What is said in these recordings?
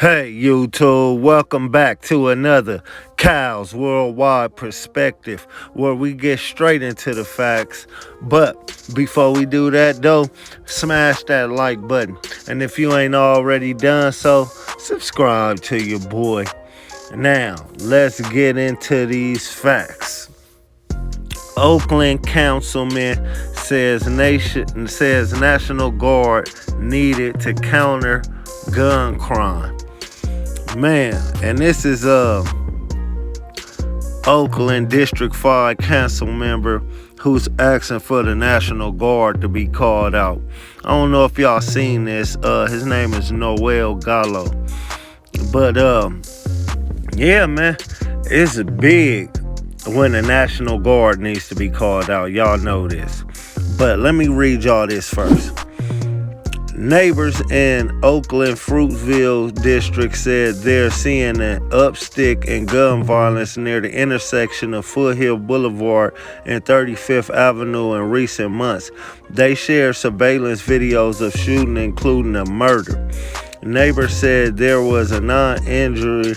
Hey YouTube, welcome back to another Kyle's Worldwide Perspective where we get straight into the facts. But before we do that though, smash that like button. And if you ain't already done so, subscribe to your boy. Now, let's get into these facts. Oakland councilman says National Guard needed to counter gun crime. Man, and this is Oakland District 5 council member who's asking for the National Guard to be called out. I don't know if y'all seen this. His name is Noel Gallo. But yeah, man, it's big when the National Guard needs to be called out. Y'all know this. But let me read y'all this first. Neighbors in Oakland Fruitville district said they're seeing an uptick in gun violence near the intersection of Foothill Boulevard and 35th Avenue in recent months. They shared surveillance videos of shooting, including a murder. Neighbors said there was a non-injury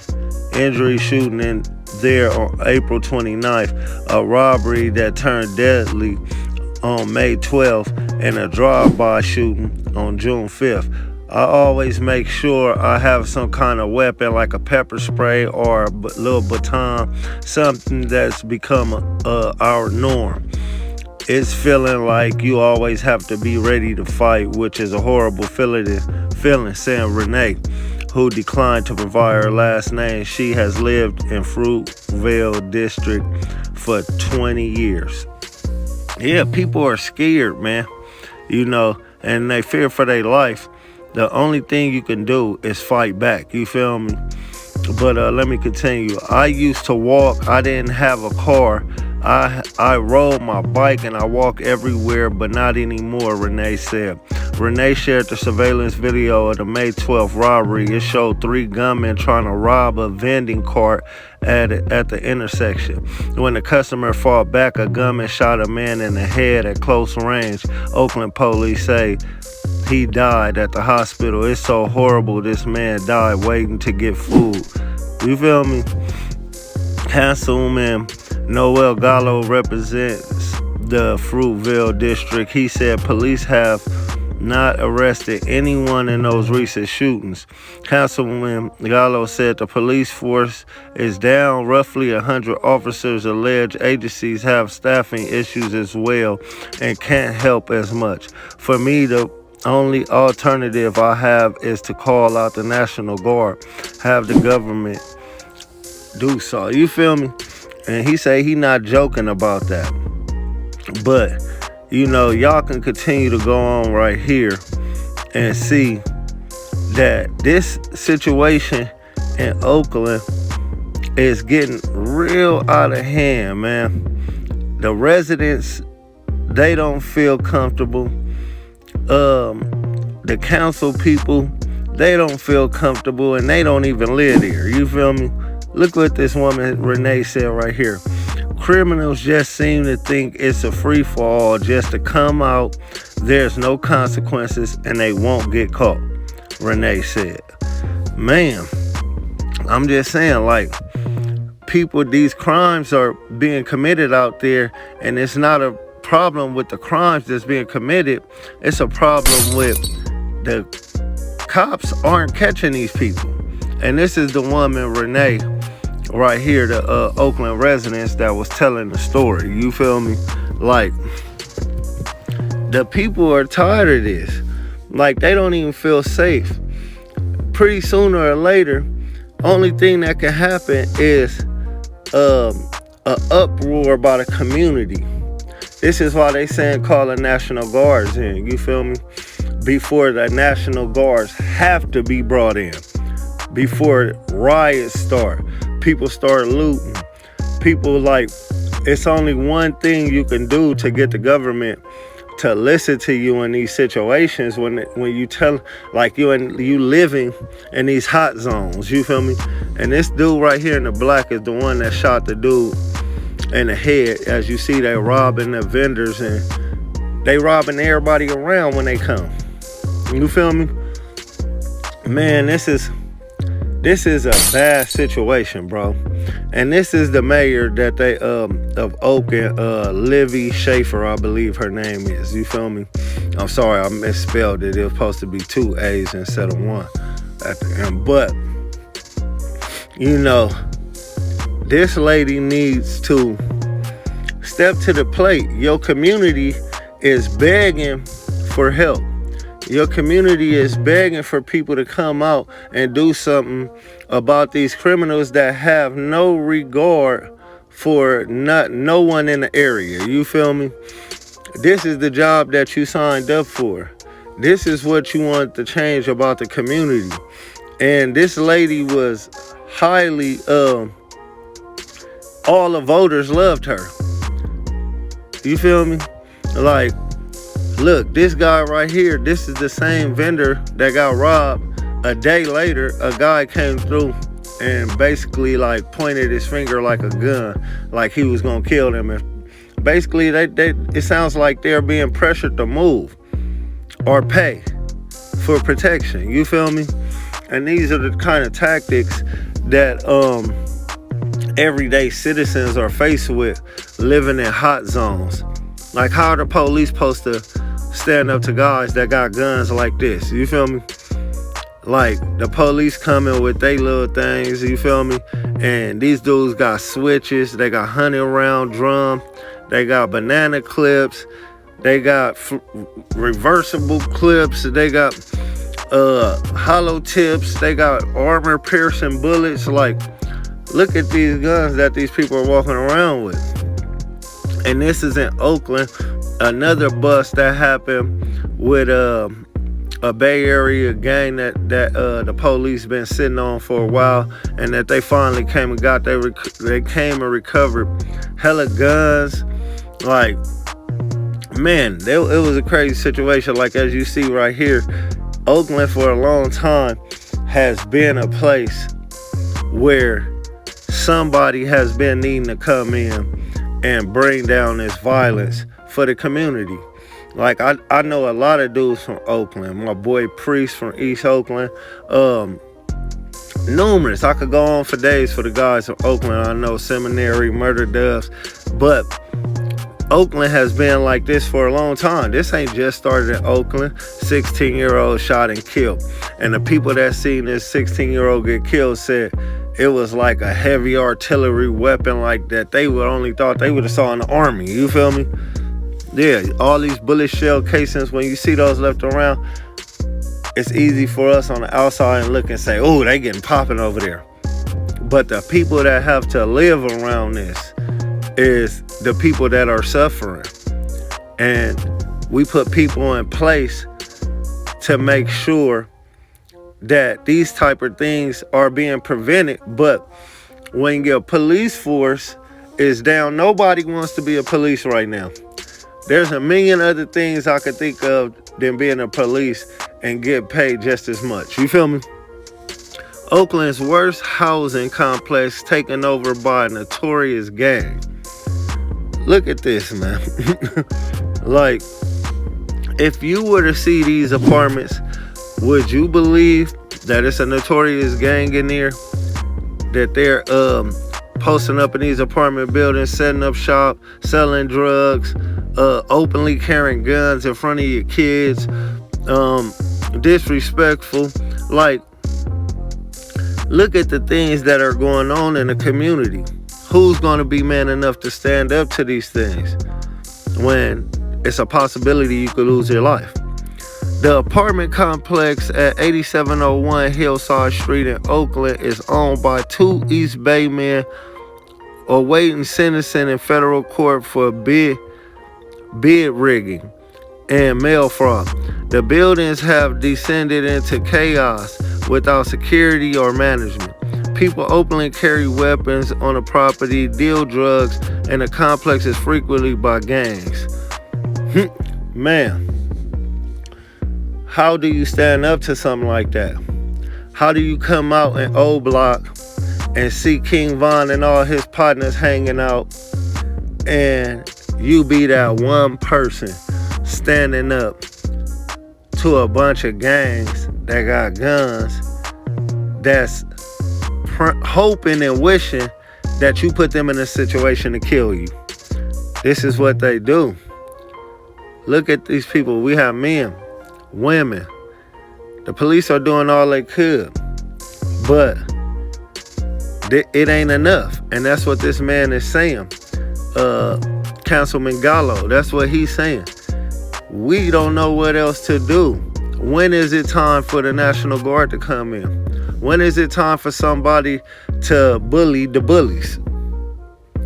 shooting in there on April 29th, a robbery that turned deadly on May 12th, and a drive-by shooting on June 5th. I always make sure I have some kind of weapon like a pepper spray or a little baton, something that's become our norm. It's feeling like you always have to be ready to fight, which is a horrible feeling, saying Renee, who declined to provide her last name. She has lived in Fruitville district for 20 years. Yeah, people are scared, man, and they fear for their life. The only thing you can do is fight back, you feel me? But let me continue. I used to walk. I didn't have a car. I rode my bike and I walk everywhere, but not anymore, Renee said. Renee shared the surveillance video of the May 12th robbery. It showed 3 gunmen trying to rob a vending cart at the intersection. When the customer fought back, a gunman shot a man in the head at close range. Oakland police say he died at the hospital. It's so horrible. This man died waiting to get food. You feel me? Councilman Noel Gallo represents the Fruitville district. He said police have not arrested anyone in those recent shootings. Councilman Gallo said the police force is down. Roughly 100 officers. Alleged agencies have staffing issues as well and can't help as much. For me, the only alternative I have is to call out the National Guard, have the government do so. You feel me? And he say he not joking about that. But y'all can continue to go on right here and see that this situation in Oakland is getting real out of hand, man. The residents, they don't feel comfortable. The council people, they don't feel comfortable, and they don't even live there. You feel me? Look what this woman Renee said right here. Criminals just seem to think it's a free-for-all just to come out. There's no consequences and they won't get caught, Renee said. Man, I'm just saying, like, people, these crimes are being committed out there, and it's not a problem with the crimes that's being committed. It's a problem with the cops aren't catching these people. And this is the woman, Renee, right here, the Oakland residents that was telling the story. You feel me? Like, the people are tired of this. Like, they don't even feel safe. Pretty sooner or later, only thing that can happen is a uproar by the community. This is why they saying call the National Guards in. You feel me? Before the National Guards have to be brought in. Before riots start, people start looting. People, like, it's only one thing you can do to get the government to listen to you in these situations when you tell, like, you living in these hot zones. You feel me? And this dude right here in the black is the one that shot the dude in the head. As you see, they robbing the vendors and they robbing everybody around when they come. You feel me? Man, this is This is a bad situation, bro. And this is the mayor that they of Oakland, Livy Schaefer, I believe her name is. You feel me? I'm sorry, I misspelled it. It was supposed to be 2 A's instead of 1 at the end. But you know, this lady needs to step to the plate. Your community is begging for help. Your community is begging for people to come out and do something about these criminals that have no regard for no one in the area. You feel me? This is the job that you signed up for. This is what you want to change about the community. And this lady was highly, all the voters loved her. You feel me? Like, look, this guy right here, this is the same vendor that got robbed. A day later, a guy came through and basically like pointed his finger like a gun, like he was gonna kill them. And basically, it sounds like they're being pressured to move or pay for protection. You feel me? And these are the kind of tactics that everyday citizens are faced with living in hot zones. Like, how are the police supposed to stand up to guys that got guns like this? You feel me? Like, the police coming with they little things, you feel me? And these dudes got switches, they got 100-round drum, they got banana clips, they got reversible clips, they got hollow tips, they got armor piercing bullets. Like, look at these guns that these people are walking around with. And this is in Oakland. Another bust that happened with a Bay Area gang that the police been sitting on for a while, and that they finally came and got. They came and recovered hella guns. Like, man, it was a crazy situation. Like, as you see right here, Oakland for a long time has been a place where somebody has been needing to come in and bring down this violence for the community. Like, I know a lot of dudes from Oakland. My boy Priest from East Oakland. Numerous. I could go on for days for the guys from Oakland. I know Seminary, Murder Doves. But Oakland has been like this for a long time. This ain't just started in Oakland. 16-year-old shot and killed. And the people that seen this 16-year-old get killed said it was like a heavy artillery weapon like that they would only thought they would have saw in the army. You feel me? Yeah, all these bullet shell casings, when you see those left around, it's easy for us on the outside and look and say, oh, they getting popping over there. But the people that have to live around this is the people that are suffering. And we put people in place to make sure that these type of things are being prevented. But when your police force is down, nobody wants to be a police right now. There's a million other things I could think of than being a police and get paid just as much. You feel me? Oakland's worst housing complex taken over by a notorious gang. Look at this, man. Like, if you were to see these apartments, would you believe that it's a notorious gang in there? That they're posting up in these apartment buildings, setting up shop, selling drugs, openly carrying guns in front of your kids, disrespectful. Like, look at the things that are going on in the community. Who's going to be man enough to stand up to these things when it's a possibility you could lose your life? The apartment complex at 8701 Hillside Street in Oakland is owned by 2 East Bay men awaiting sentencing in federal court for bid rigging and mail fraud. The buildings have descended into chaos without security or management. People openly carry weapons on the property, deal drugs, and the complex is frequently by gangs. Man, how do you stand up to something like that? How do you come out in O Block and see King Von and all his partners hanging out, and you be that one person standing up to a bunch of gangs that got guns that's hoping and wishing that you put them in a situation to kill you. This is what they do. Look at these people. We have men, women. The police are doing all they could, but it ain't enough. And that's what this man is saying. Councilman Gallo, that's what he's saying. We don't know what else to do. When is it time for the National Guard to come in? When is it time for somebody to bully the bullies?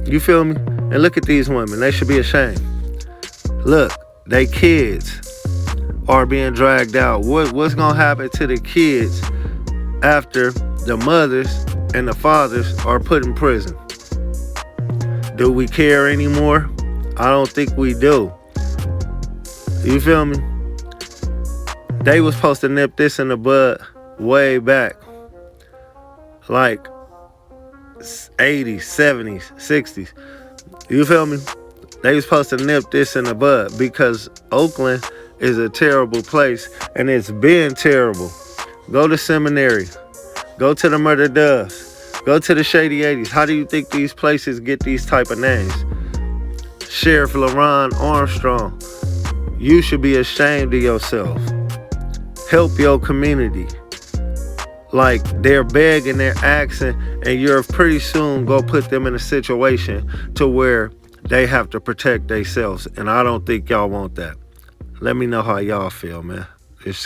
You feel me? And look at these women. They should be ashamed. Look, they kids are being dragged out. What's going to happen to the kids after the mothers and the fathers are put in prison? Do we care anymore? I don't think we do. You feel me? They was supposed to nip this in the bud way back. Like 80s, 70s, 60s. You feel me? They was supposed to nip this in the bud because Oakland is a terrible place and it's been terrible. Go to seminary. Go to the Murder Doves. Go to the Shady 80s. How do you think these places get these type of names? Sheriff LaRon Armstrong. You should be ashamed of yourself. Help your community. Like, they're begging, they're asking, and you're pretty soon go put them in a situation to where they have to protect themselves. And I don't think y'all want that. Let me know how y'all feel, man. It's